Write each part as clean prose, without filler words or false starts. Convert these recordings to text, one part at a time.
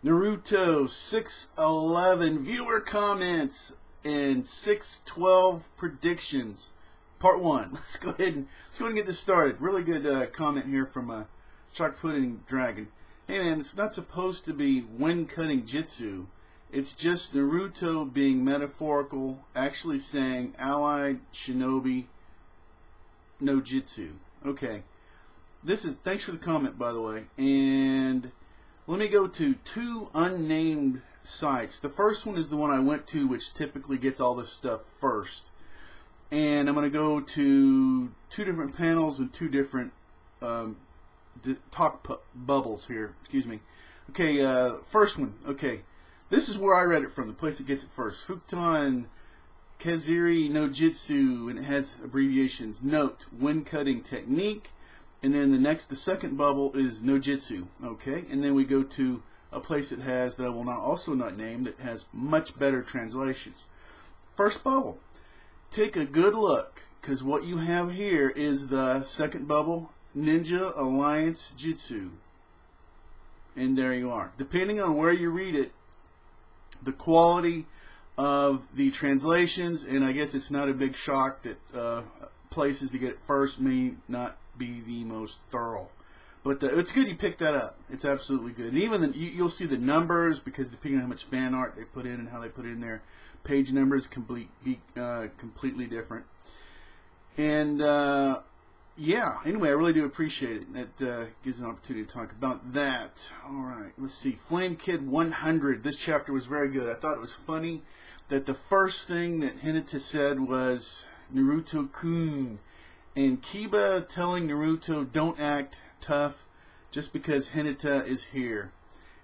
Naruto 611 viewer comments and 612 predictions. Part 1. Let's go ahead and get this started. Really good comment here from Chocolate Pudding Dragon. Hey man, it's not supposed to be wind cutting jutsu. It's just Naruto being metaphorical, actually saying allied shinobi no jutsu. Okay. Thanks for the comment, by the way. And let me go to 2 unnamed sites. The first one is the one I went to, which typically gets all this stuff first. And I'm going to go to 2 different panels and 2 different bubbles here. Excuse me. Okay, first one. Okay, this is where I read it from, the place that gets it first. Fukutan Kaziri no Jitsu, and it has abbreviations. Note, wind cutting technique. And then the second bubble is no jitsu. Okay, and then we go to a place that has, that I will also not name, that has much better translations. First bubble. Take a good look, because what you have here is the second bubble, Ninja Alliance Jutsu. And there you are. Depending on where you read it, the quality of the translations, and I guess it's not a big shock that places that get it first may not be the most thorough, but it's good you picked that up. It's absolutely good. And even you'll see the numbers, because depending on how much fan art they put in and how they put in their page numbers can be completely different. And yeah, anyway, I really do appreciate it. That gives an opportunity to talk about that. Alright, let's see. Flame Kid 100. This chapter was very good. I thought it was funny that the first thing that Hinata said was Naruto-kun, and Kiba telling Naruto don't act tough just because Hinata is here.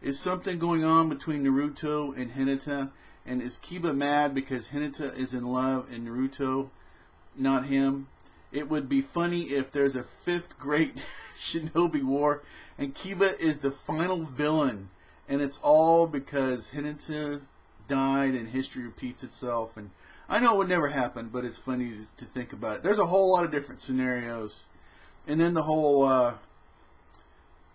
Is something going on between Naruto and Hinata? And is Kiba mad because Hinata is in love and Naruto not him? It would be funny if there's a 5th great shinobi war and Kiba is the final villain, and it's all because Hinata died and history repeats itself. And I know it would never happen, but it's funny to think about it. There's a whole lot of different scenarios. And then the whole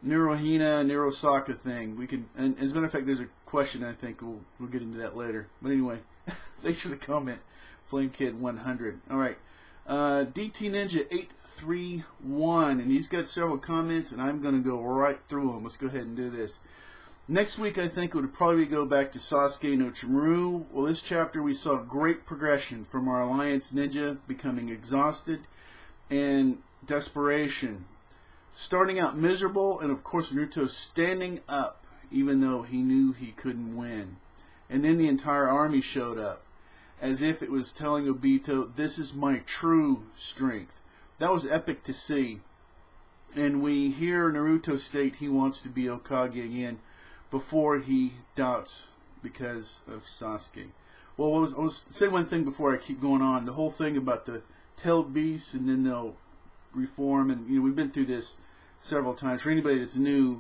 Neurohina, Neurosaka thing. We can, and as a matter of fact, there's a question, I think. We'll get into that later. But anyway, thanks for the comment, Flame Kid 100. Alright, DT Ninja 831. And he's got several comments, and I'm going to go right through them. Let's go ahead and do this. Next week, I think it would probably go back to Sasuke no Chimuru. Well, this chapter we saw great progression from our Alliance Ninja becoming exhausted and desperation. Starting out miserable, and of course Naruto standing up even though he knew he couldn't win. And then the entire army showed up, as if it was telling Obito, this is my true strength. That was epic to see. And we hear Naruto state he wants to be Hokage again, before he doubts because of Sasuke. Well, I'll say one thing before I keep going on. The whole thing about the tailed beasts, and then they'll reform, and we've been through this several times. For anybody that's new,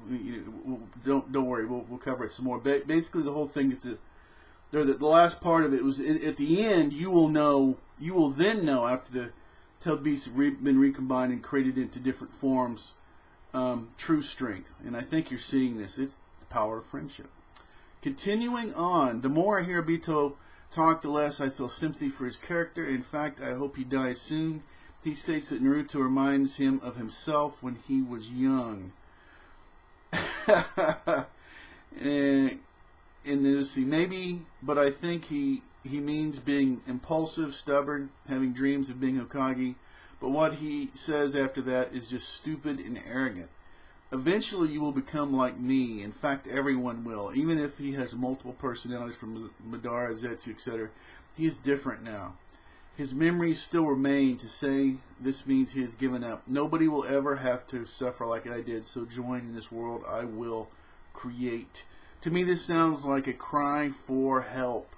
don't worry, we'll cover it some more. Basically, the whole thing, the last part of it was at the end. You will then know after the tailed beasts have been recombined and created into different forms, true strength. And I think you're seeing this. It's power of friendship. Continuing on, the more I hear Obito talk, the less I feel sympathy for his character. In fact, I hope he dies soon. He states that Naruto reminds him of himself when he was young. and let's see, maybe, but I think he means being impulsive, stubborn, having dreams of being Hokage. But what he says after that is just stupid and arrogant. Eventually you will become like me. In fact, everyone will. Even if he has multiple personalities from Madara, Zetsu, etc. He is different now. His memories still remain. To say this means he has given up. Nobody will ever have to suffer like I did, so join in this world I will create. To me this sounds like a cry for help.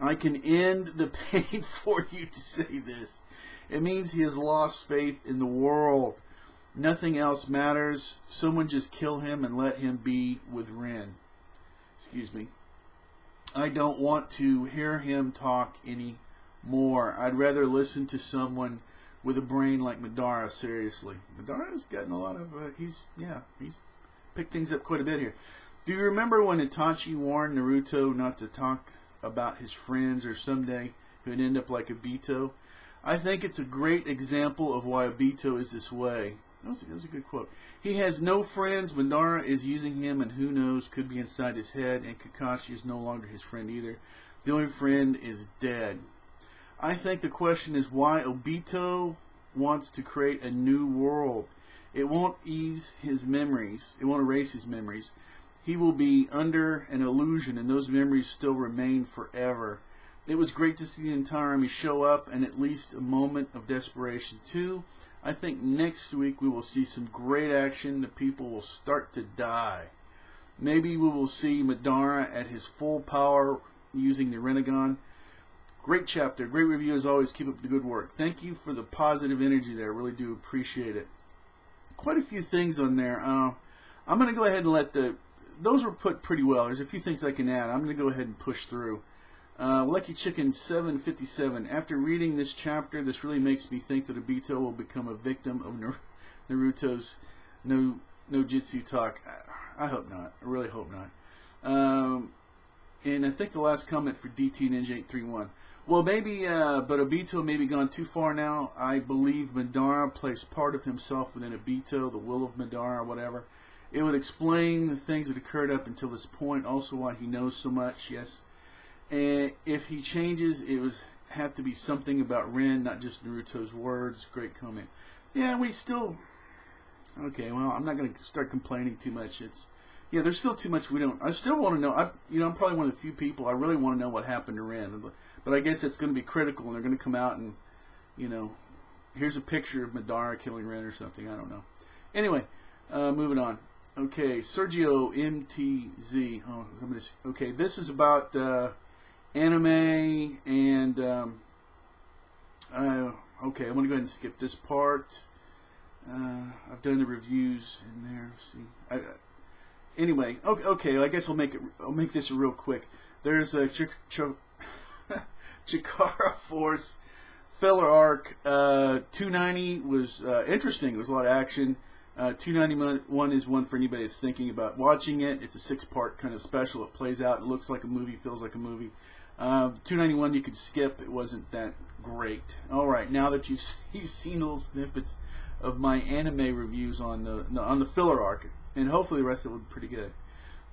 I can end the pain for you to say this. It means he has lost faith in the world. Nothing else matters. Someone just kill him and let him be with Rin. Excuse me. I don't want to hear him talk anymore. I'd rather listen to someone with a brain like Madara, seriously. Madara's gotten a lot of, he's picked things up quite a bit here. Do you remember when Itachi warned Naruto not to talk about his friends or someday he would end up like Obito? I think it's a great example of why Obito is this way. That was a good quote. He has no friends. Madara is using him, and who knows, could be inside his head, and Kakashi is no longer his friend either. The only friend is dead. I think the question is why Obito wants to create a new world. It won't ease his memories. It won't erase his memories. He will be under an illusion, and those memories still remain forever. It was great to see the entire army show up, and at least a moment of desperation too. I think next week we will see some great action. The people will start to die. Maybe we will see Madara at his full power using the Rinnegan. Great chapter. Great review as always. Keep up the good work. Thank you for the positive energy there. Really do appreciate it. Quite a few things on there. I'm going to go ahead and let those were put pretty well. There's a few things I can add. I'm going to go ahead and push through. Lucky Chicken 757. After reading this chapter, this really makes me think that Obito will become a victim of Naruto's no jutsu talk. I hope not. I really hope not. And I think the last comment for DT Ninja 831. Well, maybe, but Obito may be gone too far now. I believe Madara plays part of himself within Obito, the will of Madara, or whatever. It would explain the things that occurred up until this point, also why he knows so much, yes. And if he changes, it would have to be something about Rin, not just Naruto's words. Great comment. Yeah, we still... Okay, well, I'm not going to start complaining too much. Yeah, there's still too much we don't... I still want to know... I'm probably one of the few people, I really want to know what happened to Rin. But I guess it's going to be critical, and they're going to come out and, here's a picture of Madara killing Rin or something. I don't know. Anyway, moving on. Okay, Sergio MTZ. Okay, this is about... anime and okay, I'm gonna go ahead and skip this part. I've done the reviews in there. Let's see. Anyway, okay. I guess I'll make this real quick. There's a Chikara Force filler arc. 290 was interesting. It was a lot of action. 291 is one for anybody that's thinking about watching it. It's a 6-part kind of special. It plays out. It looks like a movie. Feels like a movie. 291 you could skip. It wasn't that great. Alright, now that you've seen little snippets of my anime reviews on the filler arc, and hopefully the rest of it will be pretty good.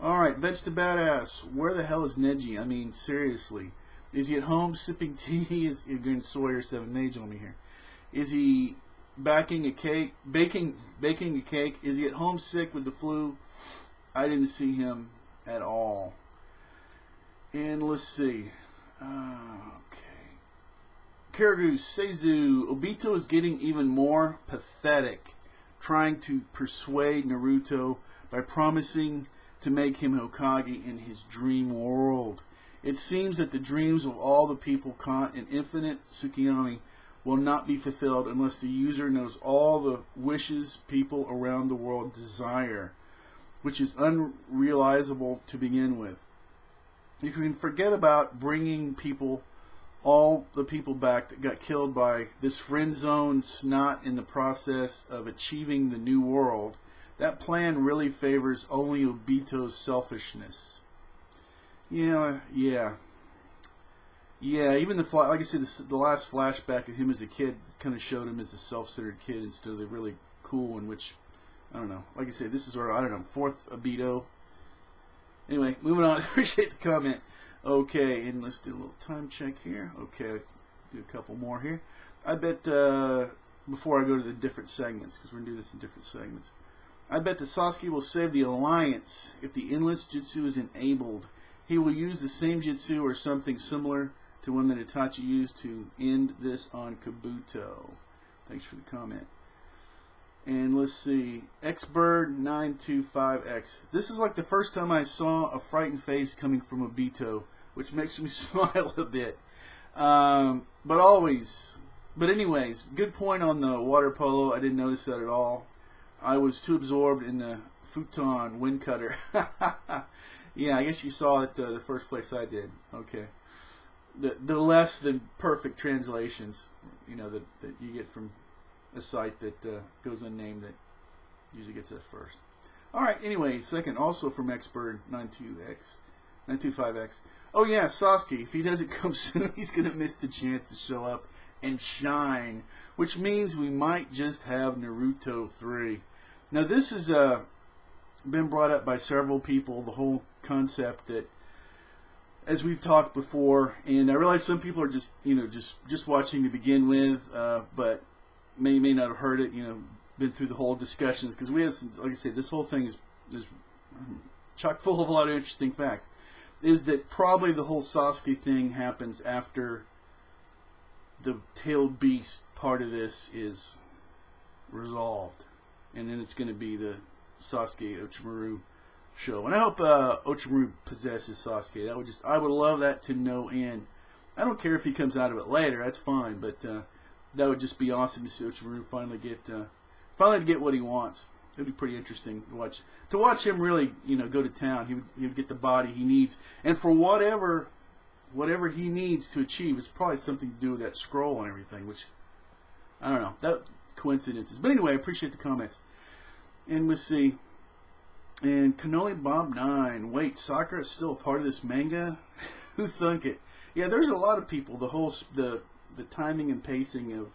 Alright, Veg to Badass. Where the hell is Neji? I mean, seriously. Is he at home sipping tea? Is he going Sawyer 7 Mage on me here? Is he baking a cake? Baking a cake? Is he at home sick with the flu? I didn't see him at all. And let's see. Okay. Karagu Seizu. Obito is getting even more pathetic, trying to persuade Naruto by promising to make him Hokage in his dream world. It seems that the dreams of all the people caught in infinite Tsukiyami will not be fulfilled unless the user knows all the wishes people around the world desire, which is unrealizable to begin with. You can forget about bringing all the people back that got killed by this friend zone snot in the process of achieving the new world. That plan really favors only Obito's selfishness. Yeah. Even like I said, the last flashback of him as a kid kind of showed him as a self-centered kid instead of the really cool one, which I don't know. Like I said, this is our 4th Obito. Anyway, moving on. Appreciate the comment. Okay, and let's do a little time check here. Okay, do a couple more here. I bet before I go to the different segments, because we're going to do this in different segments, I bet that Sasuke will save the Alliance if the Endless Jutsu is enabled. He will use the same Jutsu or something similar to one that Itachi used to end this on Kabuto. Thanks for the comment. And let's see, Xbird925X. This is like the first time I saw a frightened face coming from Obito, which makes me smile a bit. But anyways, good point on the water polo. I didn't notice that at all. I was too absorbed in the futon wind cutter. Yeah, I guess you saw it the first place I did. Okay. The less than perfect translations, that you get from a site that goes unnamed that usually gets that first. All right. Anyway, second, also from Xbird 925X. Oh yeah, Sasuke. If he doesn't come soon, he's gonna miss the chance to show up and shine, which means we might just have Naruto 3. Now this has been brought up by several people. The whole concept that, as we've talked before, and I realize some people are just just watching to begin with, but may not have heard it. Been through the whole discussions, because we have, like I said, this whole thing is chock full of a lot of interesting facts. Is that probably the whole Sasuke thing happens after the tailed beast part of this is resolved, and then it's going to be the Sasuke Orochimaru show. And I hope Orochimaru possesses Sasuke. That would I would love that to no end. I don't care if he comes out of it later. That's fine, but that would just be awesome to see Orochimaru finally get what he wants. It'd be pretty interesting to watch. To watch him really, go to town. He would get the body he needs, and for whatever he needs to achieve, it's probably something to do with that scroll and everything. Which I don't know. That's coincidences. But anyway, I appreciate the comments. And let's see. And Cannoli Bob 9. Wait, Sakura is still a part of this manga? Who thunk it? Yeah, there's a lot of people. The timing and pacing of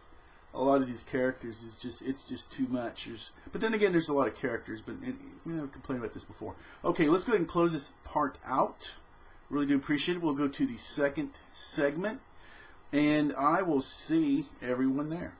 a lot of these characters is just too much. But then again, there's a lot of characters. But I've complained about this before. Okay, let's go ahead and close this part out. Really do appreciate it. We'll go to the second segment, and I will see everyone there.